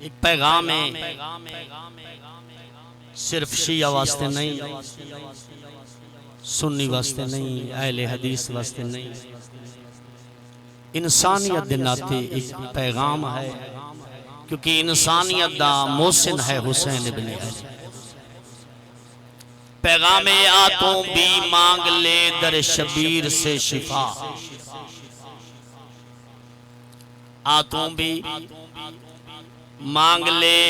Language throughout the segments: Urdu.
ایک پیغام ہے صرف شیعہ واسطے نہیں، سنی واسطے نہیں، اہل حدیث واسطے نہیں، انسانیت دے ناتے ایک پیغام ہے، کیونکہ انسانیت دا محسن ہے حسین ابن علی۔ پیغام آتوں بھی مانگ لے در شبیر سے شفا، آتوں بھی مانگ لے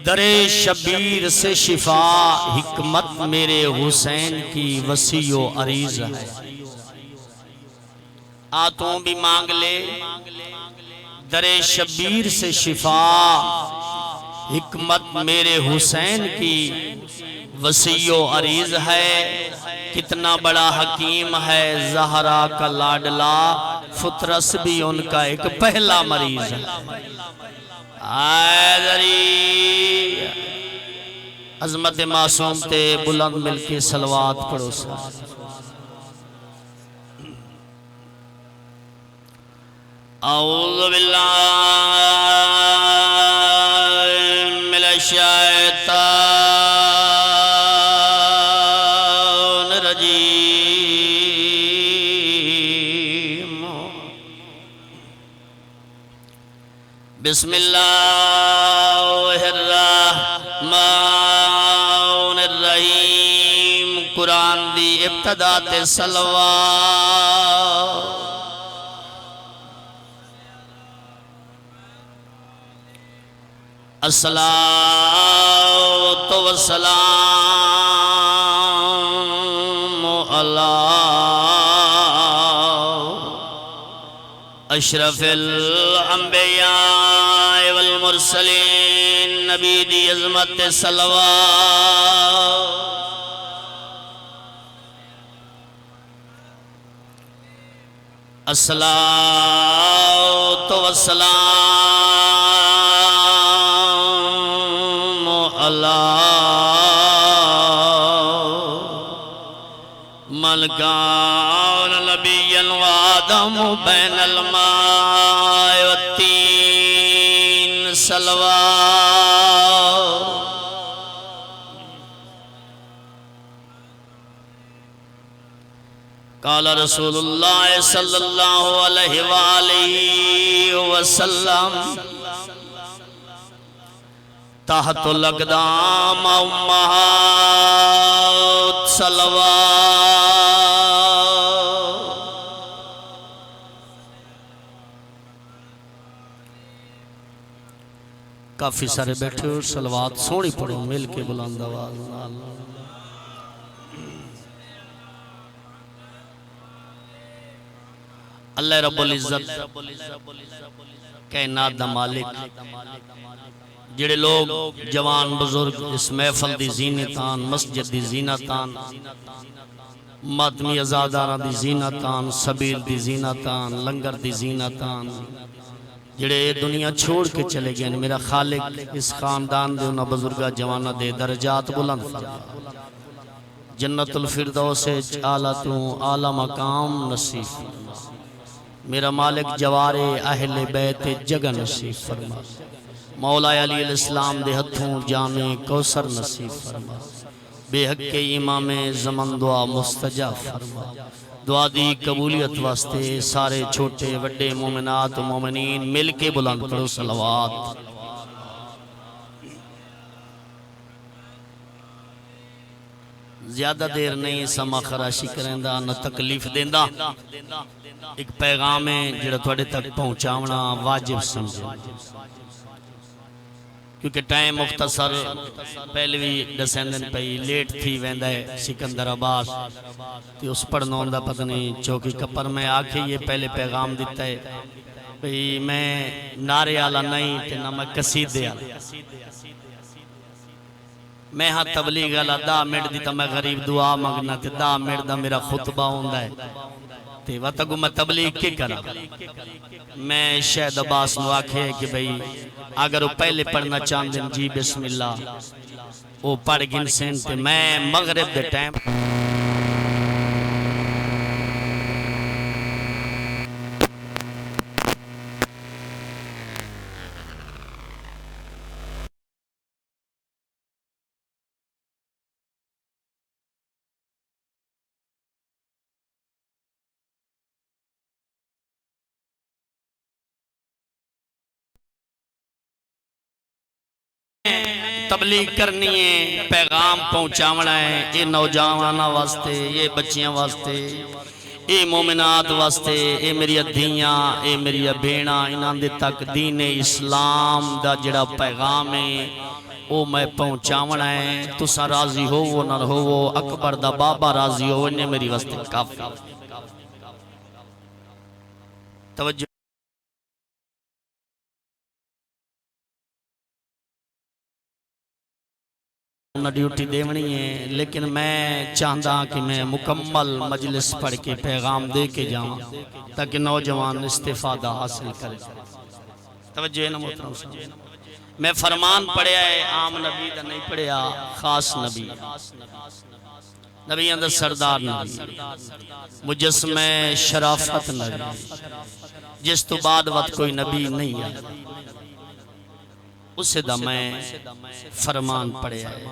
در شبیر سے شفا، حکمت میرے حسین کی وسیع و عریض ہے۔ آتوں بھی مانگ لے در شبیر سے شفا، حکمت میرے حسین کی وسیع و عریض ہے۔ کتنا بڑا حکیم ہے زہرا کا لاڈلا، فطرس بھی ان کا ایک پہلا مریض ہے۔ عظمت معصوم تے بلند مل کے صلوات پڑھو سا۔ اعوذ باللہ من الشیطان الرجیم، بسم اللہ الرحمن الرحیم۔ قرآن دی ابتدا تے صلوات، الصلاۃ والسلام علی اشرف الانبیاء والمرسلین، نبی دی عظمت صلوات۔ الصلاۃ والسلام علی من کان نبیا وآدم بین الماء والتین، صلوات۔ قال رسول اللہ صلی اللہ علیہ وآلہ وسلم، تحت الاقدام امہات، صلوات۔ کافی سارے بیٹھے اور صلوات سونی پڑھو مل کے بلند آواز۔ اللہ رب العزت کائنات دا مالک، جڑے لوگ جوان بزرگ اس محفل دی زینتان، مسجد دی زینتان، ماتمی ازادارہ دی زینتان، سبیل دی زینتان، لنگر دی زینتان، جڑے دنیا چھوڑ کے چلے گئے، میرا خالق اس خاندان دے انہا بزرگا جوانہ دے درجات بلند فرما، جنت الفردوس اعلیٰ اعلیٰ مقام نصیب فرما، میرا مالک جوار اہل بیت جگہ نصیب فرما، مولا علی علیہ السلام دے ہتھوں جامع کوثر نصیب فرما، بے حق کے امام زمن دعا مستجاب فرما، دعا دی قبولیت واسطے سارے چھوٹے وڈے مومنات و مومنین مل کے بلند پڑھو صلوات۔ زیادہ دیر نہیں سما خراشی کریں دا نہ تکلیف دیں دا، ایک پیغام ہے جڑا تھوڑے تک پہنچاونا واجب سمجھے، کیونکہ ٹائم مختصر پہلے بھی ڈسیندن پہی لیٹ تھی ویندہ ہے سکندر عباس تی اس پڑھنا ہوندہ پتہ نہیں چوکی کپر میں آکھے یہ پہلے پیغام دیتا ہے بھئی میں نعرے آلہ نہیں تے نہ میں قصید دے آلہ، میں ہاں تبلیغ آلہ دا منٹ دیتا میں غریب دعا مگنا تے دا منٹ دا میرا خطبہ ہوندہ ہے تے وطگو میں تبلیغ کی کرا، میں شہد عباس نو آکھے کہ بھئی اگر وہ پہلے پڑھنا چاندن جی بسم اللہ وہ پڑھ گن سین تے میں مغرب دے ٹائم تبلیغ کرنی ہے، پیغام پہنچاونا ہے، یہ نوجوانوں واسطے، یہ بچیاں واسطے، اے مومنات واسطے، اے میری دھیاں، اے میری بھیڑاں، انہاں دے تک دین اسلام دا جڑا پیغام ہے او میں پہنچاونا ہے۔ تساں راضی ہو وہ نہ ہو وہ، اکبر دا بابا راضی ہو انہیں میری واسطے کافی۔ توجہ ڈیوٹی دیونی ہے، لیکن میں چاہتا کہ میں مکمل مجلس پڑھ کے پیغام دے کے جاؤں تاکہ نوجوان استفادہ حاصل کرے۔ توجہ ہے نا محترم صاحب، میں فرمان پڑھیا ہے، عام نبی دا نہیں پڑھیا، خاص نبی، نبی اندر سردار نبی، مجسمہ شرافت نبی، جس تو بعد وقت کوئی نبی نہیں ہے، اسے دا میں فرمان پڑھیا ہے۔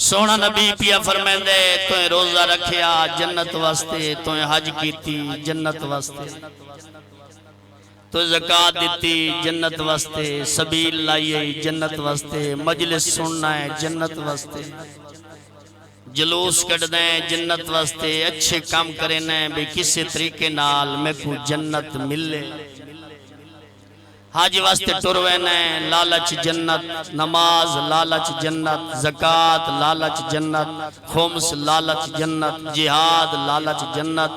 سونا نبی پیا فرمیندے تویں روزہ رکھیا جنت واسطے، تویں حج کیتی جنت واسطے، تو زکاة دیتی جنت واسطے، سبیل لائیے جنت واسطے، مجلس سننا ہے جنت واسطے، جلوس کٹ دیں جنت واسطے، اچھے کام کرنے بھی کسی طریقے نال میں کو جنت ملے، حاج واسطے ٹروینے لالچ جنت، نماز لالچ جنت، زکاة لالچ جنت، خمس لالچ جنت، جہاد لالچ جنت۔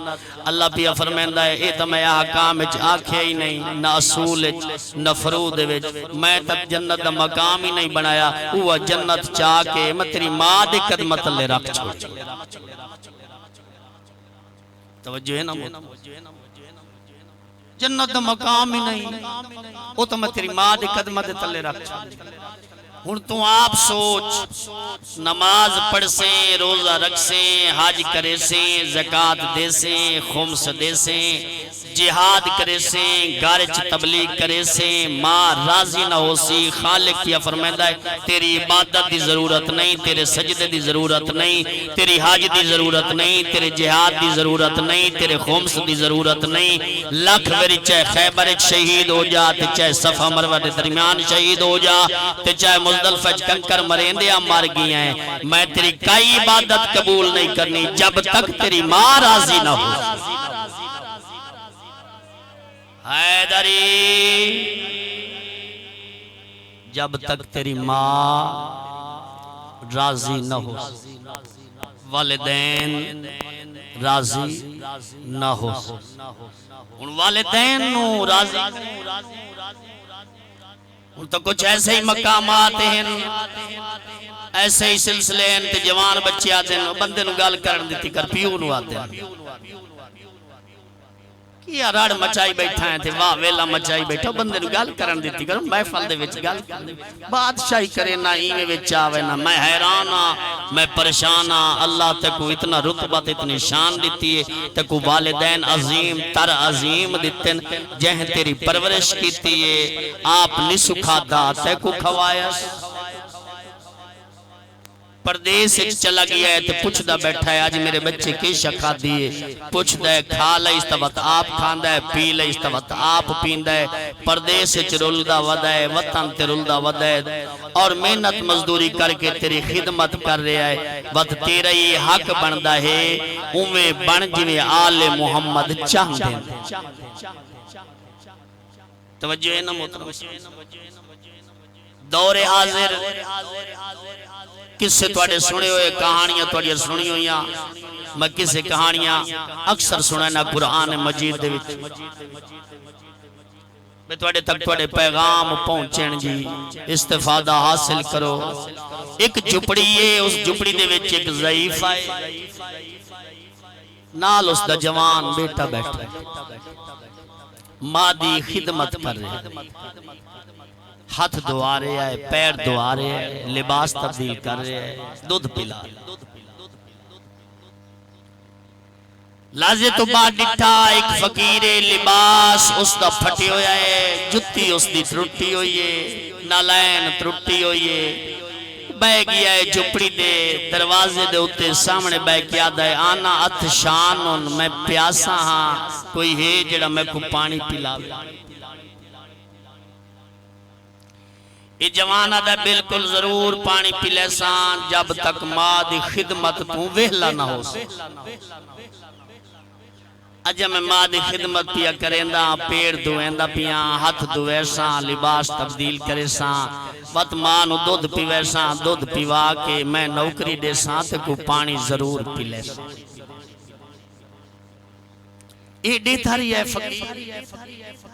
اللہ پیا فرمیندہ ہے اے تو میں احکام اچ آکھے ہی نہیں، نہ اصول اچ نہ فروض اچ، میں تک جنت دا مقام ہی نہیں بنایا، وہ جنت چاہ کے میں تیری ماں دے قدمت لے رکھ چھوڑ۔ توجہ ہے نا جنت دا مقام ہی نہیں، وہ تو میں تیری ماں دے قدمت تلے رکھ چھوڑ۔ ہن تو آپ سوچ، نماز پڑھ سیں، روزہ رکھ سیں، حج کرے سیں، زکاة دے سیں، خمس دے سیں، جہاد کرے سیں، گارچ تبلیغ کرے سیں، ماں راضی نہ ہو سی، خالق کیا فرمیندہ ہے تیری عبادت دی ضرورت نہیں، تیرے سجدے دی ضرورت نہیں، تیری حج دی ضرورت نہیں، تیرے جہاد دی ضرورت نہیں، تیرے خمس دی ضرورت نہیں، لاکھ بری چاہے خیبر شہید ہو جا، تے چاہے صفا مروہ دے درمیان شہید ہو جا، تے چاہے مزدلفہ کنکر مریندیاں مار گئی ہیں، میں تیری کئی عبادت قبول نہیں کرنی جب تک تیری ماں راضی نہ ہو۔ حیدری جب تک تیری ماں راضی نہ ہو، والدین راضی نہ ہو، ان والدین نو راضی، ان تو کچھ ایسے ہی مقامات ہیں، ایسے ہی سلسلے ہیں، تے جوان بچے آتے ہیں، بندے نو گال کرن دیتی کر پیو نو آتے ہیں، کیا راڑ مچائی بیٹھا ہیں تھے، واہ ویلا مچائی بیٹھا، بندے نو گال کرن دیتی کر، محفل دے وچ گال کرن دیتی، بادشاہی کرے نہ ایویں وچ آوے نہ، میں حیرانا، میں پریشانا، اللہ تے کو اتنا رتبت اتنی شان دیتی ہے، تے کو والدین عظیم تر عظیم دیتن، جہاں تیری پرورش کیتی ہے، آپ نہیں سکھا دا تے کو کھوایس، پردیس چلا گیا ہے تو پوچھ دا بیٹھا ہے آج میرے بچے کی شکھا دیئے، پوچھ دا ہے کھا لئے اس طبعت آپ کھاندہ ہے، پی لئے اس طبعت آپ پیندہ ہے، پردیس رلدہ ودہ ہے، وطن تے رلدہ ودہ ہے، اور محنت مزدوری کر کے تیری خدمت کر رہا ہے، وقت تیرا یہ حق بندہ ہے، اومیں بن جویں آل محمد چاہ دیں۔ توجہ ہے نا محترم، دور حاضر کس سے توڑے سنے ہوئے کہانیاں توڑے سنی ہوئیاں، میں کسے کہانیاں اکثر سنینا قرآن مجید دے وچ، میں توڑے تک توڑے پیغام پہنچیں جی، استفادہ حاصل کرو۔ ایک جھپڑی ہے، اس جھپڑی دے وچ ایک ضعیف آئے، نال اس دا جوان بیٹا بیٹھا ہے، ماں دی خدمت کر رہے، ہاتھ دعا رہے ہیں، پیر دعا رہے ہیں، لباس تبدیل کر رہے ہیں، دودھ پلا لازے تو بعد ڈٹھا ایک فقیر لباس اس دا پھٹی ہویا ہے، جتی اس دی ترٹی ہوئی ہے، نالین ترٹی ہوئی ہے، بے گیا ہے جھپڑی دے دروازے دے ہوتے سامنے بے کیا دے آنا اتشان میں پیاسا ہاں، کوئی ہے جڑا میں کو پانی پلا یہ جوانہ دا بالکل ضرور پانی پلے سان جب تک ماں دی خدمت تو ویلا نہ ہو سا اجا میں ماں دی خدمت پیا کریں دا پیڑ دوئیں دا پیا ہاتھ دوئے سان لباس تبدیل کرے سان وقت ماں نو دودھ پیوے سان دودھ پیوا کے میں نوکری دے سان تے کو پانی ضرور پلے سان یہ دی تھاری ہے فقیر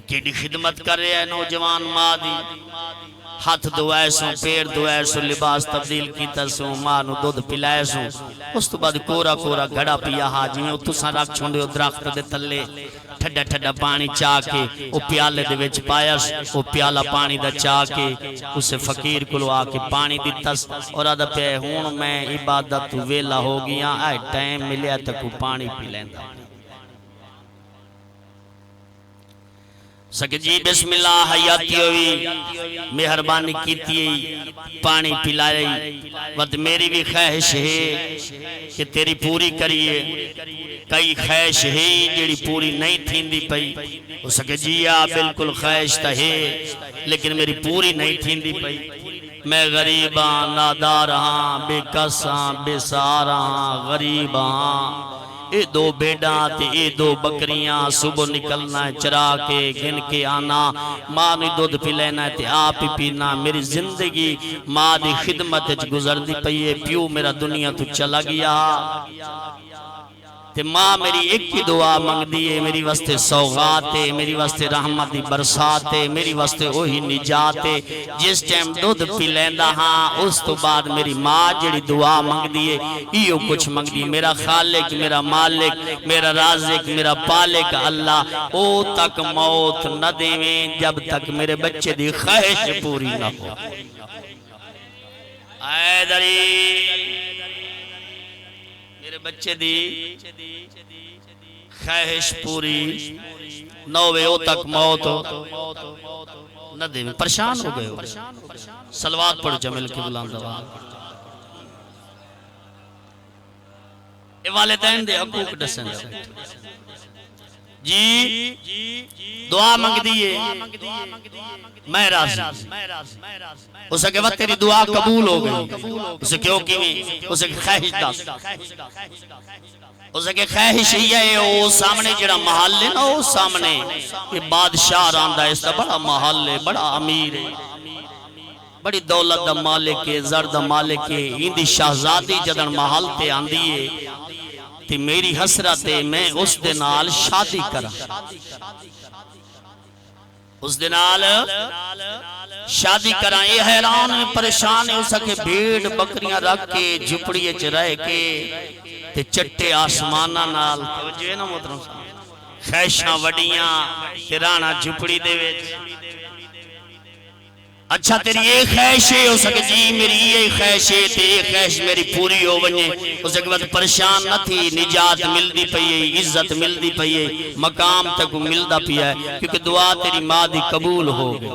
کیڑی خدمت کر رہے ہیں نوجوان ماں دی ہاتھ دوائے سوں پیر دوائے سوں لباس تبدیل کیتا سوں ماں نو دودھ پلائے سوں اس تو بعد کورا کورا گھڑا پیا حاجی میں اتو ساں رکھ چھوڑے درخت دے تلے ٹھڈا ٹھڈا پانی چاہ کے وہ پیالے دے وچ پایا وہ پیالہ پانی دا چاہ کے اسے فقیر کلو آ کے پانی دیتاس اور آدھا پہ ہون میں عبادت ویلا ہو گیا آئے ٹائم ملیا تک وہ پانی پی لیندہ سکے جی بسم اللہ حیاتی ہوئی مہربانی کیتی پانی پلائی وقت میری بھی خواہش ہے کہ تیری پوری کریے کئی خواہش ہے جیڑی پوری نہیں تھیندی پئی ہو سکے جی بالکل خواہش تا ہے لیکن میری پوری نہیں تھیندی پئی میں غریباں نادار ہاں بے کس ہاں بے سارا ہاں غریب ہاں اے دو بیڑاں تے اے دو بکریاں صبح نکلنا ہے چرا کے گن کے آنا ماں نے دودھ پی لینا ہے تے آپ ہی پینا میری زندگی ماں دی خدمت گزر دی پئیے پیو میرا دنیا تو چلا گیا تے ماں میری ایک ہی دعا مانگ دیئے میری واسطے سوغاتے میری واسطے رحمت دی برساتے میری واسطے وہی نجاتے جس ٹائم دودھ پی لیندہ ہاں اس تو بعد میری ماں جڑی دعا مانگ دیئے ایو کچھ مانگ دیئے میرا خالق میرا مالک میرا رازق میرا پالک اللہ او تک موت نہ دیویں جب تک میرے بچے دی خواہش پوری نہ ہو اے دری میرے بچے دی خواہش پوری نوے او تک موت نہ دے پریشان ہو گئے ہو صلوات پڑھ جمیل کی بلان دوا اے والدین دے حقوق ڈسن جی دعا مانگ دیئے میں راضی اسے کہ وقت تیری دعا قبول ہو گئی اسے کیوں کیویں اسے کہ خواہش دس اسے کہ خواہش ہی ہے وہ سامنے جڑا محل ہے نا وہ سامنے یہ بادشاہ راندہ ہے اس کا بڑا محل ہے بڑا امیر ہے بڑی دولت دا مالک ہے زرد مالک ہے اندی شہزادی جدن محل تے آندی ہے تی میری حسرت ہے میں اس دنال شادی کرا اس دنال شادی کرا یہ حیران میں پریشان ہے اسا کہ بھیڑ بکریاں رکھ کے جھپڑیے چرائے کے تے چٹے آسمانہ نال توجہ نا محترم خیشاں وڈیاں تیرانا جھپڑی دے ویچ اچھا تیری ایک خواہش ہے ہو سکے جی میری یہ خواہش ہے تے ایک خواہش میری پوری ہو بنے ہو سکے بعد پریشان نہ تھی نجات مل دی پئیے عزت مل دی پئیے مقام تک مل دا پیا ہے کیونکہ دعا تیری ماں دی قبول ہو گئی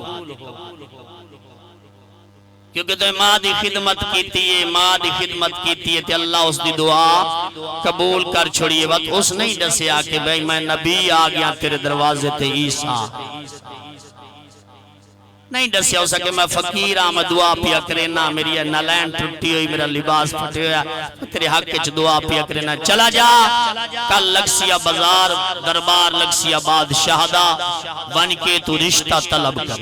کیونکہ تو ماں دی خدمت کیتی ہے ماں دی خدمت کیتی ہے تے اللہ اس دی دعا قبول کر چھوڑیے وقت اس نہیں ڈسے آکے بھائی میں نبی آگیا تیرے دروازے تے عیسیٰ نہیں ڈسیا ہو سکے میں فقیر آمد دعا پیا کرینا میری نالین ٹوٹی ہوئی میرا لباس پھٹے ہویا تیرے حق کے دعا پیا کرینا چلا جا کل لکسیا بازار دربار لکسیا بادشاہدہ بن کے تو رشتہ طلب کر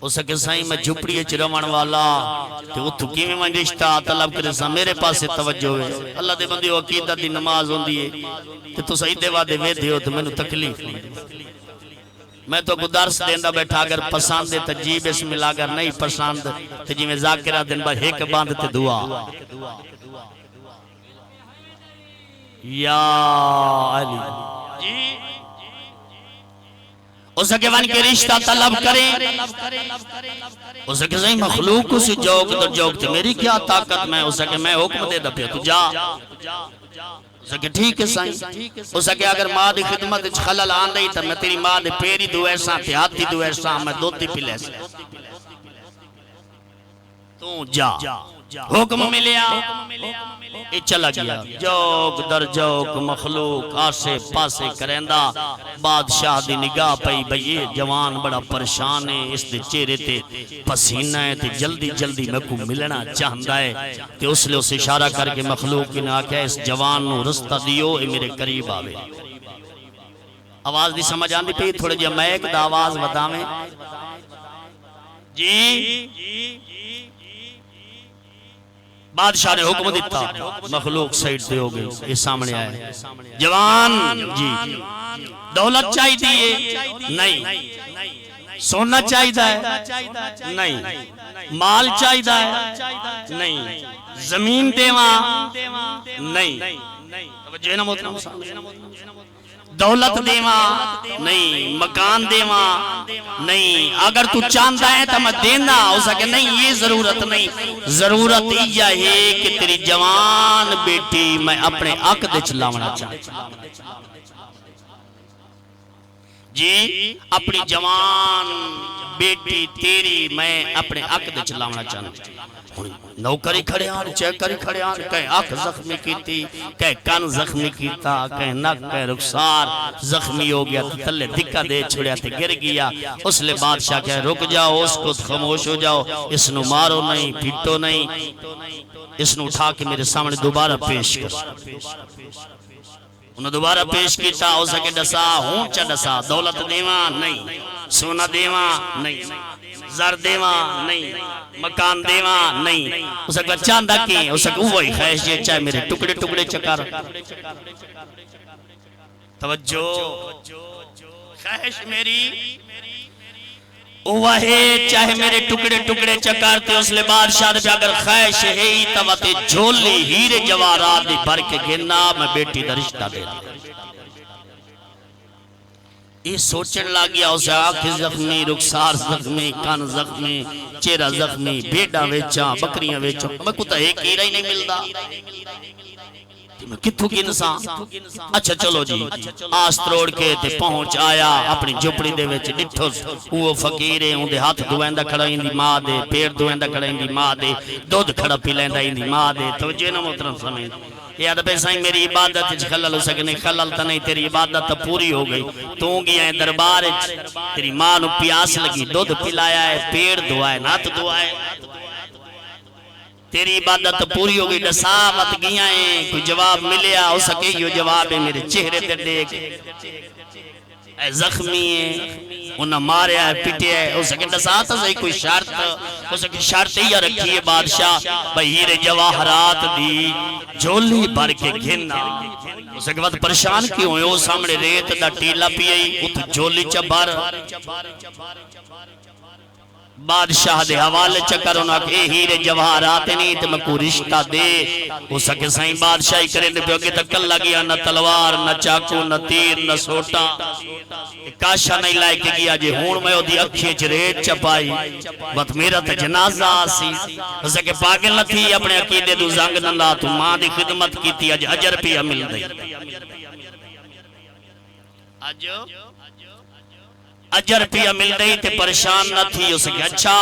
ہو سکے سائیں میں جھپڑی چرمن والا کہ وہ تھکی میں رشتہ طلب کرے سا میرے پاس سے توجہ ہے اللہ دے بندی عقیدہ دی نماز ہوں دیئے کہ تو صحیح دے وعدے وے دیو تو میں نے تکلیف نہیں میں تو کو درس دیندہ بیٹھا اگر پسند ہے تجیب اس ملا اگر نہیں پسند تو جی میں ذاکرہ دن بھر ایک باندھ تے دعا یا علی اسے کہ ون کے رشتہ طلب کریں اسے کہ صحیح مخلوق اسی جوک در جوک تے میری کیا طاقت میں اسے کہ میں حکم دے دا پیا تو جا اسے کہ ٹھیک ہے سائیں اسے کہ اگر ماں دی خدمت خلل آن رہی تا میں تیری ماں دی پیری دو ایسا تے ہاتھی دو ایسا میں دو تی پی لے سے تو جا حکم ملیا یہ چلا گیا جوک در جوک مخلوق آسے پاسے کرندہ بادشاہ دی نگاہ پئی بھئی یہ جوان بڑا پریشان ہے اس دے چہرے تے پسینہ ہے تے جلدی جلدی میں کو ملنا چاہندہ ہے تے اس لئے اسے اشارہ کر کے مخلوق کی نے کہا اس جوان نو رستہ دیو اے میرے قریب آوے آواز دی سمجھ آندی پہ تھوڑے جی میں ایک دا آواز بتاویں جی بادشاہ نے حکم دیتا مخلوق سائٹ دے ہو گئے یہ سامنے آئے جوان جی دولت چاہی دیئے نہیں سونا چاہی دائے نہیں مال چاہی دائے نہیں زمین دیواں نہیں توجہ نا محترم دولت دیواں نہیں مکان دیواں نہیں اگر تو چاندہ ہے تو میں دینا ہو سکے نہیں یہ ضرورت نہیں ضرورت یہ ہے کہ تیری جوان بیٹی میں اپنے عقد چلاونا چاہتا جی اپنی جوان بیٹی تیری میں اپنے عقد چلاونا چاہتا نوکری کھڑے آن چیکری کھڑے آن کہیں آنکھ زخمی کیتی کہیں کان زخمی کیتا کہیں نک کہیں رخسار زخمی ہو گیا تلے دکھا دے چھڑیا تے گر گیا اس لئے بادشاہ کہے رک جاؤ اس کو خاموش ہو جاؤ اس نو مارو نہیں پیٹو نہیں اس نو اٹھا کے میرے سامنے دوبارہ پیش کر انہوں دوبارہ پیش کیتا ہو سکے ڈسا ہون چا ڈسا دولت دیواں نہیں سونا دیواں نہیں زر دیواں نہیں مکان دیواں نہیں اسے کہا چاندہ کی اسے کہا وہی خیش یہ چاہے میرے ٹکڑے ٹکڑے چکر توجہ خیش میری وہی چاہے میرے ٹکڑے ٹکڑے چکر تے اس لئے بادشاہ دے اگر خیش ہے ہی توتے جھولی ہیرے جوارات دی بھر کے گھننا میں بیٹی دا رشتہ دے یہ سوچن لگیا اسے آنکھ زخمی رخسار زخمی کان زخمی چہرہ زخمی بیٹا ویچا بکریاں ویچا میں کتا ایک ہی رہی نہیں ملدا میں کتھو کی انسان اچھا چلو جی آس تروڑ کے تے پہنچ آیا اپنی جھپڑی دے ویچ ڈٹھو وہ فقیرے ہوں دے ہاتھ دوائندہ کھڑا ہندی ماں دے پیر دوائندہ کھڑا ہندی ماں دے دودھ کھڑا پی لیندہ ہندی ماں دے توجہ نہ محترم سمجھ یاد پیسائیں میری عبادت خلل ہو سکنے خلل تا نہیں تیری عبادت تا پوری ہو گئی تو گیا ہے دربار تیری ماں نو پیاس لگی دودھ پلایا ہے پیڑ دعائے نات دعائے تیری عبادت پوری ہو گئی دساوت گیا ہیں کوئی جواب ملیا ہو سکے یہ جواب ہے میرے چہرے تے دیکھ اے زخمی ہے انہاں مارے ہے پٹے ہے ہو سکے دساتا سے کوئی شرط ہو سکے شرط ہی رکھی ہے بادشاہ بھئی ہیرے جواہرات دی جھولی بھر کے گھننا ہو سکے بات پریشان کیوں ہے وہ سامنے ریت دا ٹیلا پیئی ات جھولی چبار بادشاہ دے حوالے چکر انہاں کہ ہیرے جواہرات نہیں تے میں کو رشتہ دے ہو سکے سائیں بادشاہی کریں دے پیوگے تکل لگیا نہ تلوار نہ چاکو نہ تیر نہ سوٹا کاشا نہیں لائے کے گیا جے ہون میں دی اکھیں چریت چپائی وقت میرا تے جنازہ آسی ہو سکے پاگل نہ تھی اپنے عقیدے دو زنگ نہ لا تو ماں دی خدمت کی تھی اج اجر پیا مل دئی اجر پیا مل رہی تے پریشان نہ تھی اس کے اچھا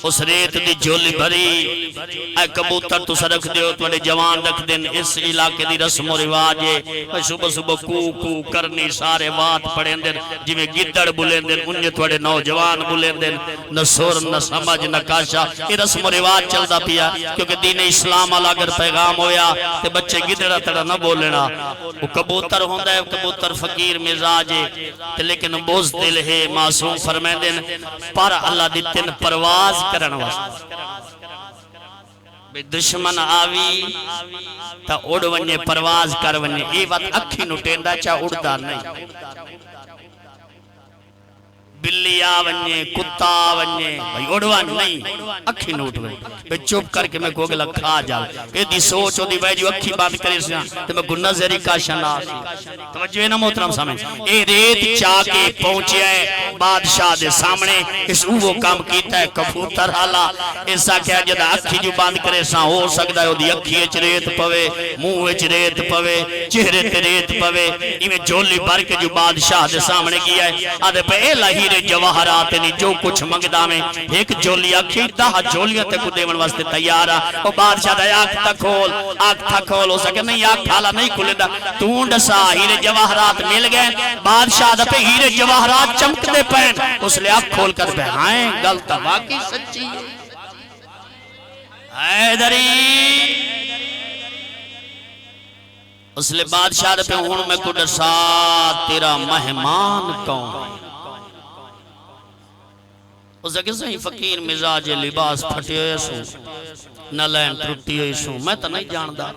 اس ریت دی جھولی بھری اے کبوتر تو سرکھ دیو توڑے جوان رکھ دن اس علاقے دی رسم و رواج ہے صبح صبح کو کو کرنی سارے وات پڑھیں دن جی میں گدڑ بلیں دن انہیں توڑے نوجوان بلیں دن نہ سور نہ سمجھ نہ کاشا یہ رسم و رواج چلتا پیا کیونکہ دین اسلام علا اگر پیغام ہویا تے بچے گدڑا تڑا نہ بولنا وہ کبوتر ہوندہ ہے کبوتر فقیر مزاج ہے لیکن بوز دل ہے معصوم فرمائیں دن پر اللہ دی تن پرواز کرن واسطے بے دشمن آوی تا اڑ ونجے پرواز کر ونجے ای وقت اکھی نٹیندا چا اڑدا نہیں بلی آونجے کتا آونجے بھئی اڑوان نہیں اکھی نوٹ ونجے بے چوپ کر کے میں کو گلا کھا جا اے دی سوچ ہو دی بھائی جو اکھی بات کرے سیاں تو میں گناہ زہری کا شناسی توجہ ہے نا محترم سامنے اے ریت چاہ کے پہنچے ہے بادشاہ دے سامنے اس وہ کام کیتا ہے کبوتر حالا ایسا کیا جدا اکھی جو باند کرے ساں ہو سکتا ہے وہ دی اکھی اچ ریت پوے منہ اچ ریت پوے چہرے تے ریت پوے ایویں جھولی بھر کے جو بادشاہ دے سامنے کیا ہے آدھے پہ اے لہی ہیرے جواہرات نہیں جو کچھ منگدا میں ایک جولی آکھی 10 جولیاں تے کو دیون واسطے تیار آ او بادشاہ دا آنکھ تھا کھول ہو سکے نہیں آنکھ کھالا نہیں کھلے دا تو ڈسا ہیرے جواہرات مل گئے بادشاہ دا پہ ہیرے جواہرات چمک دے پین اس لئے آنکھ کھول کر بہائیں گلتا واقعی سچی حیدری اس لئے بادشاہ دا پہ ہون میں کو ڈسا تیرا مہمان کون اسے کسے ہی فقیر مزاج لباس پھٹے ہوئے سو نہ لین ٹرٹی ہوئی سو میں تو نہیں جاندہ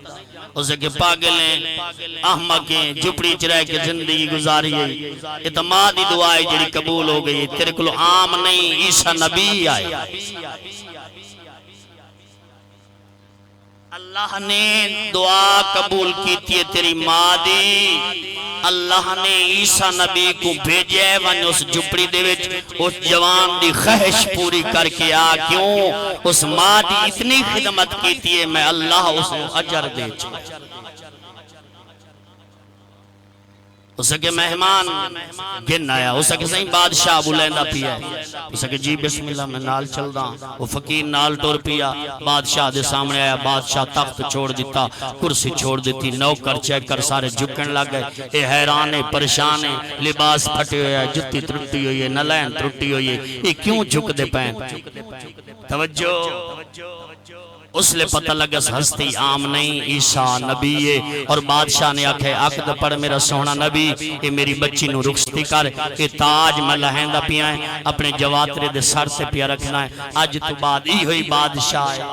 اسے کہ پاگلیں احمقیں جھپڑی چرائے کے زندگی گزاری ہے اعتمادی دعائیں جڑی قبول ہو گئی تیرے کلو عام نہیں عیسیٰ نبی آئے اللہ نے دعا قبول کی تھی تیری ماں دی اللہ نے عیسیٰ نبی کو بھیجے ون اس جھپڑی دے وچ اس جوان دی خواہش پوری کر کے آ کیوں اس ماں دی اتنی خدمت کی تھی میں اللہ اس اجر دے چاہتا اسے کہ مہمان گن آیا اسے کہ صحیح بادشاہ بلیندہ پیا اسے کہ جی بسم اللہ میں نال چل دا وہ فقیر نال ٹور پیا بادشاہ دے سامنے آیا بادشاہ تخت چھوڑ دیتا کرسی چھوڑ دیتی نوکر چیک کر سارے جھکن لگ گئے اے حیرانے پریشانے لباس پھٹے ہوئے ہے جتی ترٹی ہوئی ہے نلین ترٹی ہوئی ہے یہ کیوں جھک دے پین توجہ اس لئے پتہ لگا ہستی عام نہیں عیسیٰ نبی ہے اور بادشاہ نے آکھے عقد پڑھ میرا سونا نبی یہ میری بچی نو رخصتی کر یہ تاج میں لہندہ پیا ہے اپنے جواترے دے سر سے پیا رکھنا ہے آج تو بعد ای ہوئی بادشاہ ہے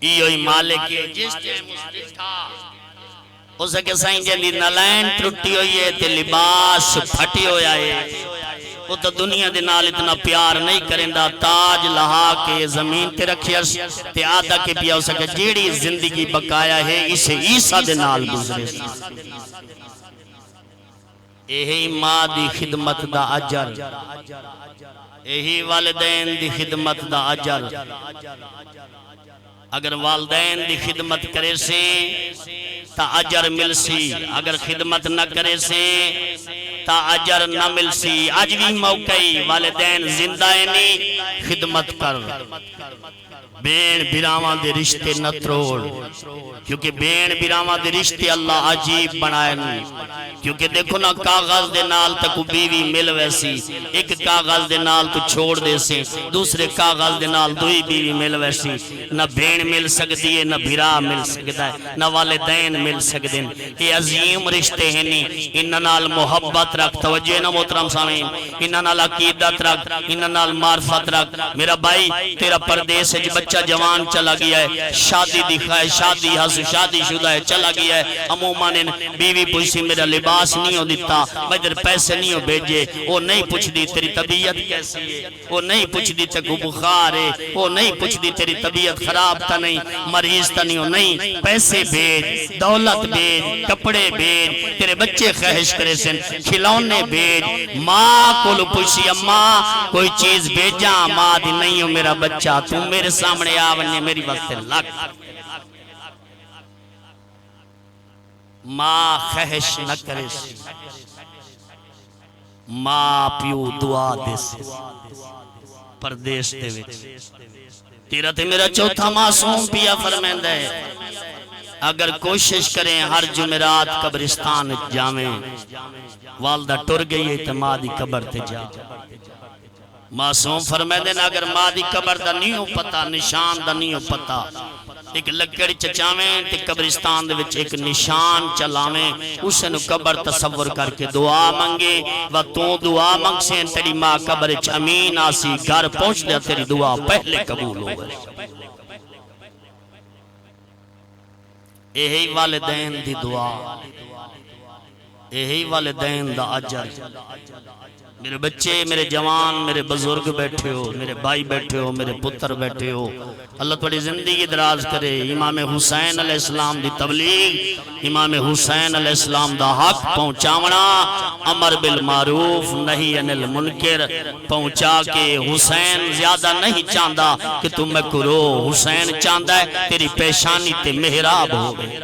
ای ہوئی مالک ہے جس ٹائم مسلم تھا اسے کہ سائیں جلی نلین ٹرٹی ہوئی ہے تے لباس پھٹی ہویا ہے وہ تو دنیا دے نال اتنا پیار نہیں کرندہ تاج لہا کے زمین تے رکھیس تے آدھا کے پیا ہو سکے جیڑی زندگی بقایا ہے اسے عیسیٰ دے نال گزرے یہی ماں دی خدمت دا اجر یہی والدین دی خدمت دا اجر اگر والدین دی خدمت کرے سے تا اجر مل سی اگر خدمت نہ کرے سے تا اجر نہ مل سی آج بھی موقعی والدین زندہ نہیں خدمت کر بین بیراواں دے رشتے نہ تروڑ کیونکہ بین بیراواں دے رشتے اللہ عجیب بنائے نہیں کیونکہ دیکھو نا کاغذ دے نال تکو بیوی مل ویسی ایک کاغذ دے نال تو چھوڑ دے سے دوسرے کاغذ دے نال دوئی بیوی مل ویسی نہ بین مل سکتی ہے نہ بھرا مل سکتا ہے نہ والدین مل سکتے ہیں یہ عظیم رشتے ہیں نہیں انہاں نال محبت رکھ توجہ نہ محترم سامعین انہاں نال عقیدت رکھ انہاں نال معرفت رکھ میرا بھائی تیرا پردیس ہے جی بچہ جوان چلا گیا ہے شادی دکھائے شادی حس شادی شدہ ہے چلا گیا ہے عموماً بیوی پوچھی میرا لباس نہیں ہو دیتا مجھر پیسے نہیں ہو بھیجے وہ نہیں پوچھ دی تیری طبیعت کیسی ہے وہ نہیں پوچھ دی تکو بخار ہے وہ نہیں پوچھ دی تیری طبیعت خراب تا نہیں مریض تا نہیں ہو نہیں پیسے بھیج دولت بھیج کپڑے بھیج تیرے بچے خواہش کرے سن کھلونے بھیج ماں کو لو پوچھی اماں کوئی چیز بھیجا ماں دی نہیں ہو میرا بچہ تو میرے سامنے آونے میری وقت لگ ماں خواہش نہ کرے سی ماں پیو دعا دے سی پردیش دے وچ تیرا تے میرا چوتھا معصوم پیا فرمیندہ ہے اگر کوشش کریں ہر جمعرات قبرستان جامیں والدہ ٹر گئی اعتمادی قبر تے جا معصوم فرمیندے نا اگر ماں دی قبر دا نہیں ہو پتا نشان دا نہیں ہو پتا ایک لکڑ چچاویں تے قبرستان دے وچ ایک نشان چلاویں اسے نو قبر تصور کر کے دعا منگے و تو دعا منگ سے تیری ماں قبر چ امین آسی گھر پہنچ دیا تیری دعا پہلے قبول ہو گئے یہی والدین دی دعا یہی والدین دا اجر میرے بچے میرے جوان میرے بزرگ بیٹھے ہو میرے بھائی بیٹھے ہو میرے پتر بیٹھے ہو اللہ تھوڑی زندگی دراز کرے امام حسین علیہ السلام دی تبلیغ امام حسین علیہ السلام دا حق پہنچاونا امر بالمعروف نہیں عن المنکر پہنچا کے حسین زیادہ نہیں چاندہ کہ تم میں کرو حسین چاندہ ہے تیری پیشانی تے محراب ہو گئے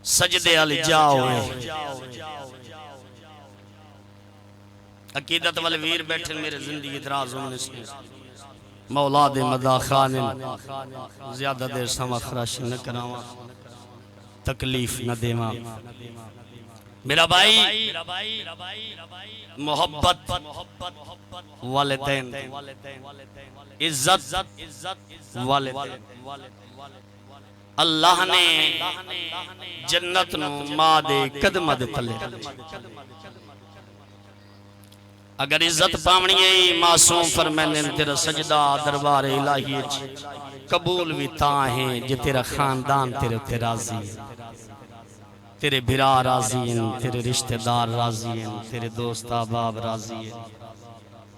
سجدے علی جاؤے عقیدت والے ویر بیٹھے میرے زندگی دراز ہونے سے مولا دے مدا خان زیادہ دیر سما خراش نہ کراواں تکلیف نہ دیواں میرا بھائی محبت والدین عزت والدین اللہ نے جنت نو ماں دے قدم دے تلے اگر عزت پامنی ہے معصوم فرمائنے تیرا سجدہ دربار الہی قبول بھی تاں ہیں جے تیرا خاندان تیرے تے راضی تیرے بھرا راضی ہیں تیرے رشتہ دار راضی ہیں تیرے دوست احباب راضی ہیں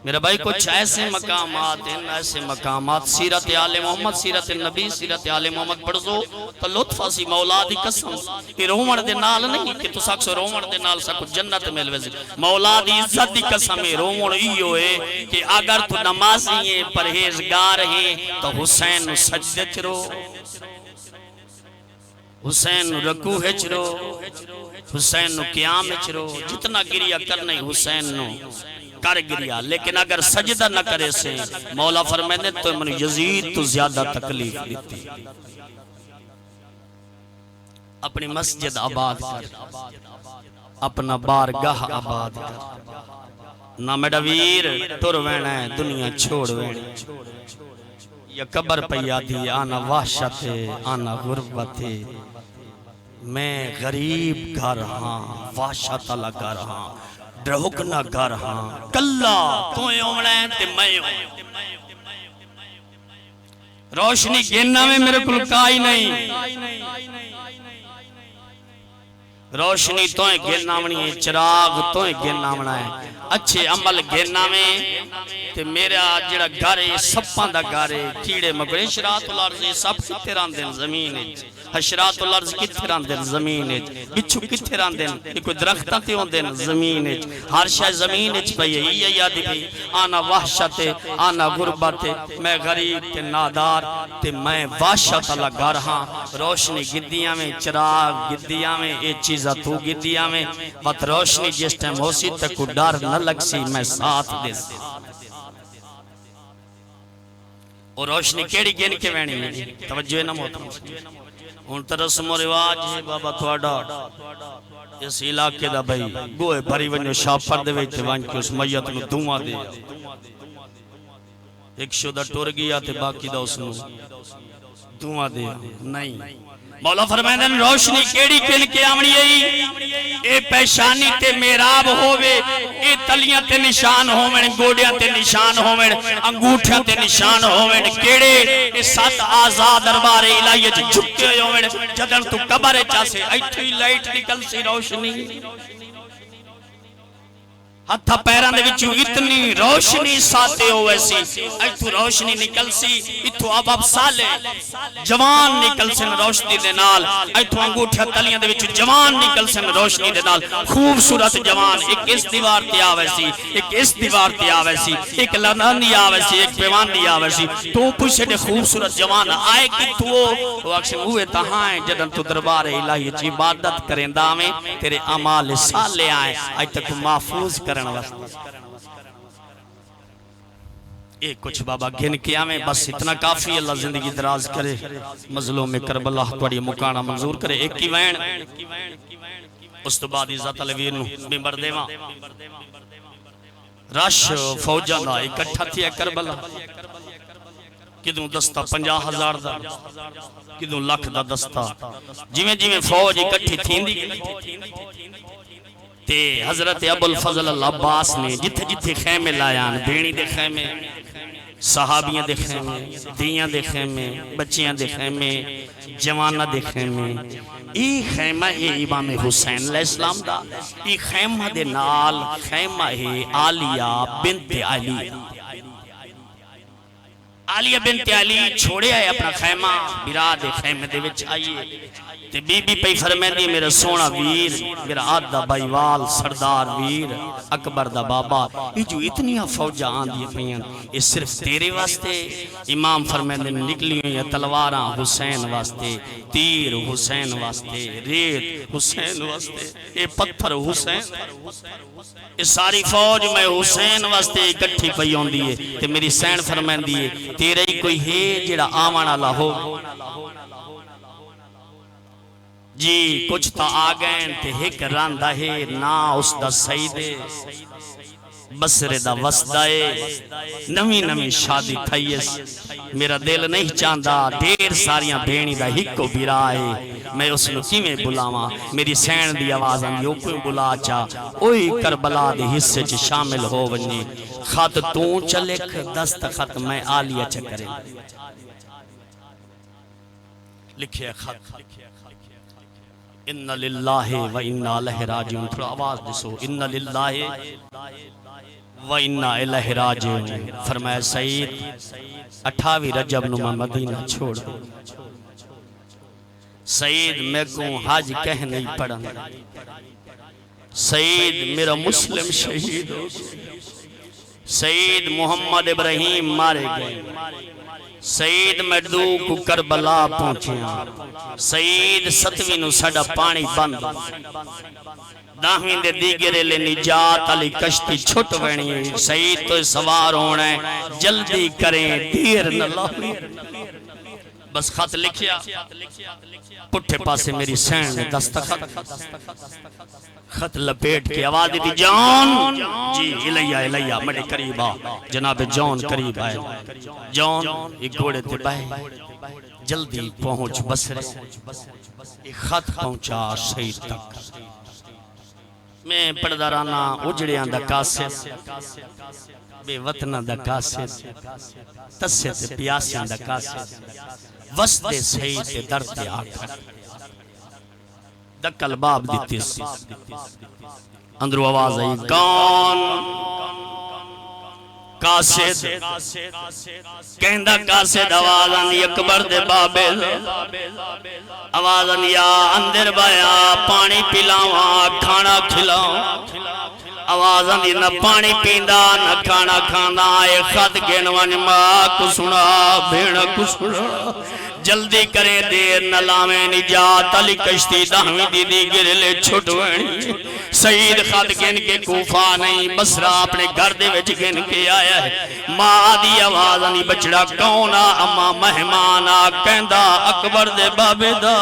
میرا بھائی کچھ ایسے مقامات ہیں ایسے مقامات سیرت آل محمد سیرت نبی سیرت آل محمد پڑھو تو لطف اسی مولا دی قسم کہ رومن دے نال نہیں کہ تو ساکسو رومن دے نال ساکو جنت ملوے سے مولا دی عزت دی قسم رومن ایو ہے کہ اگر تو نمازی ہیں پرہیزگار ہیں تو حسین نو سجدے چرو حسین نو رکوع چرو حسین نو قیام چرو جتنا گریہ کرنے حسین نو کر گریا لیکن اگر سجدہ نہ کرے سے مولا فرمائنے تو من یزید تو زیادہ تکلیف دیتی اپنی مسجد آباد کر اپنا بارگاہ آباد کر نہ میڈا ویر ٹر وینا ہے دنیا چھوڑ وینا یا قبر پیا دی آنا وحشت ہے آنا غربت ہے میں غریب گھر ہاں وحشت اللہ گھر ہاں ڈرہکنا گھر ہاں کلہ تو اوڑیں تے میں روشنی گننا میں میرے کل کائی نہیں روشنی تو گننا منی چراغ تو گننا منا ہے اچھے عمل گننا میں تے میرا جڑا گھر ہے سپاں دا گھر ہے کیڑے مگڑے شرات الارض سب کتے راندن زمین ہے حشرات الارض کتے راندن زمین ہے بچھو کتے راندن کوئی درختہ تے ہوندن زمین ہے ہر شاہ زمین ہے پئی یہ یادی بھی آنا وحشت آنا غربت میں غریب تے نادار تے میں وحشت اللہ گھر ہاں روشنی گدیاں میں چراغ گدیاں میں یہ چیزہ تو گدیاں میں بات روشنی جس ٹائم ہو سی تک کو ڈر نہ لگ سی میں ساتھ دے سی اور روشنی کیڑی گین کے وینی ہے توجہ نہ موتا ان تا رسم و رواج ہے بابا تھوڑا اس علاقے دا بھائی گوئے بھری ونیو شاپر دے ویچے وانچ کے اس میت نو دھواں دے ایک شدہ ٹور گیا تے باقی دا اس نو دھواں دے نہیں مولا فرمائے روشنی کیڑی کن کے آمنی ہے اے پیشانی تے میراب ہوئے اے تلیاں تے نشان ہوئے گوڑیاں تے نشان ہوئے انگوٹھیاں تے نشان ہوئے کیڑے اے سات آزاد دربار الہی جھکتے ہوئے جدن تو قبر چاسے ایتھی لائٹ نکل سی روشنی ہتھا پیران دے وچوں اتنی روشنی ساتے ہوئے سی ایتھو روشنی نکل سی ایتھو اب سالے جوان نکل سن روشنی دے نال ایتھو انگوٹھیا تلیاں دے وچوں جوان نکل سن روشنی دے نال خوبصورت جوان ایک اس دیوار تے آوے سی ایک اس دیوار تے آوے سی ایک لندن دی آوے سی ایک پیوان دی آوے سی تو پوچھے دے خوبصورت جوان آئے کی تو وہ اکشم ہوئے تہائیں جدن تو دربار الہی عبادت کریں دامیں تیرے عمال سالے آئیں آج تک محفوظ کر ایک کچھ بابا گھن کیا میں بس اتنا کافی اللہ زندگی دراز کرے مظلوم میں کربلا توڑی مکانہ منظور کرے ایک کی وین اس تو بعد عزت علیویر نو بمبر دیواں رش فوجہ دا اکٹھا تھی ہے کربلا کدوں دستہ 50,000 دا کدوں لکھ دا دستہ جیویں فوج اکٹھی تھین دی تے حضرت ابو الفضل اللہ عباس نے جتھے جتھے خیمے لائیاں بینی دے خیمے صحابیاں دے خیمے دیاں دے خیمے بچیاں دے خیمے جوانہ دے خیمے ای خیمہ ہے امام حسین علیہ السلام دا ای خیمہ دے نال خیمہ ہے عالیہ بنت علی عالیہ بنت علی چھوڑے آئے اپنا خیمہ براد خیمے دے وچ آئیے تے بی بی پئی فرمیندی میرا سونا ویر میرا آدھا بائیوال سردار ویر اکبر دا بابا یہ جو اتنی فوجہ آن دیئے پئیاں یہ صرف تیرے واسطے امام فرمیندے نکلی ہوئی تلواراں حسین واسطے تیر حسین واسطے ریت حسین واسطے یہ پتھر حسین یہ ساری فوج میں حسین واسطے اکٹھی پئی ہوندی ہے تے میری سین فرمیندی ہے تیرے ہی کوئی ہے جڑا آمان اللہ ہو جی کچھ تا آگئن تے ہک راندہ ہے نا اس دا سیدے بسرے دا وسدائے نمی شادی تھائیس میرا دل نہیں چاندہ دیر ساریاں بھینی دا ہکو بیرائے میں اس نو کی میں بلاواں میری سین دی آواز آنگی کوئی بلا چا اوئی کربلا دے حصے چ شامل ہو ونی خط توں چلک دست خط میں آلیہ چکرے لکھے خط ان للہ و انا الیہ راجعون تھوڑا آواز دسو ان للہ و انا الیہ راجعون فرمایا سعید 28 رجب نو میں مدینہ چھوڑ سعید میں کو حج کہہ نہیں پڑھا سعید میرا مسلم شہید ہو سعید محمد ابراہیم مارے گئے سعید مردو کو کربلا پہنچیا سعید 7ویں نو سڑا پانی بند 10ویں دے دیگرے لے نجات علی کشتی چھٹ وینی ہے سعید تو سوار ہونا ہے جلدی کریں دیر نہ لاؤ بس خط لکھیا پٹھے پاسے میری سین نے دستخط خط لپیٹ کے آواز دی جان جی الیہ مڑے قریبا جناب جان قریب آئے جان ایک گھوڑے تے بائے جلدی پہنچ بسرے ایک خط پہنچا شہید تک میں پردارانا اجڑیاں دا کاسد بے وطنہ دا کاسد تسے تے پیاسیاں دا کاسد وسط سعید تے درد آکھر دکل باب دیتی سی اندرو آواز آئی کون کاسد کہندہ کاسد آواز آنی اکبر دے بابے آواز آنی یا اندر بایا پانی پلاواں کھانا کھلاواں آواز آنی نہ پانی پیندہ نہ کھانا کھانا اے خط گنوان ماں کو سنا بھیڑ کو سنا جلدی کریں دیر نہ لاویں نجات علی کشتی 10ویں دی گرلے چھٹویں سعید خط گن کے کوفہ نہیں بسرا اپنے گھر دے وچ گن کے آیا ہے ماں دی آواز آنی بچڑا کونا اما مہمانا کہندہ اکبر دے بابے دا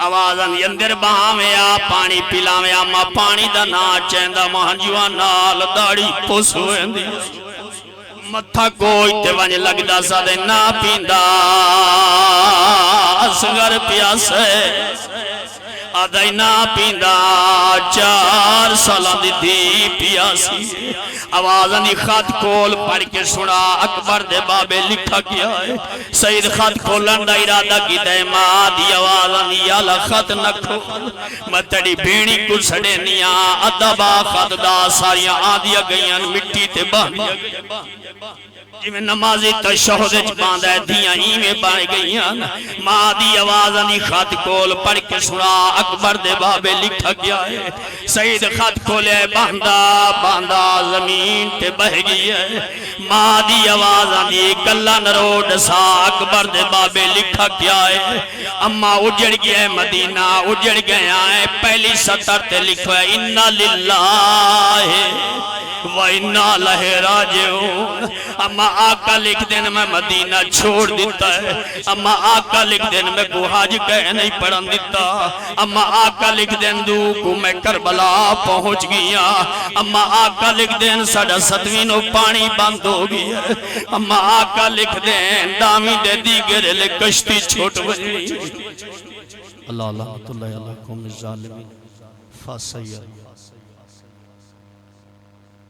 آواز آنی اندر باہمیں آ پانی پلاویں اما پانی دا نا چیندہ مہنجوان نال داڑی پوسویں دی متھا کوئی تے ونج لگدا سا دے نا پیندہ اسگر پیاسے آدھائی نا پیندہ 4 سالان دی پیاسی آوازانی خط کول پڑھ کے سنا اکبر دے بابے لکھا کیا ہے سعید خط کولن دا ارادہ کی دے ماں دی آوازانی یالا خط نہ کھول متڑی بینی کو سڑے نیا ادبا خط دا ساریاں آدھیا گئیاں مٹی تے باندیا گئیاں جی میں نمازی تشہدج باندھا ہے دیاں ایمیں بائے گئیاں ماں دی آوازانی خط کول پڑھ کے سنا اکبر دے بابے لکھا گیا ہے سعید خط کولے باندھا زمین تے بہ گیا ہے ماں دی آوازانی کلہ نروڈ سا اکبر دے بابے لکھا گیا ہے اما اجڑ گیا ہے مدینہ اجڑ گیا ہے پہلی سطر تے لکھا ہے انَّا لِلَّهِ وَإِنَّا لَهِ رَاجِعُونَ اما آقا لکھ دین میں مدینہ چھوڑ دیتا ہے اما آقا لکھ دین میں کو حاج کہہ نہیں پڑھن دیتا اما آقا لکھ دین دو کو میں کربلا پہنچ گیا اما آقا لکھ دین ساڑھا 7ویں نو پانی بند ہو گیا اما آقا لکھ دین دامی دے دیگر لے کشتی چھوٹ بنی اللہ اللہ علیکم الظالمین فاسیہ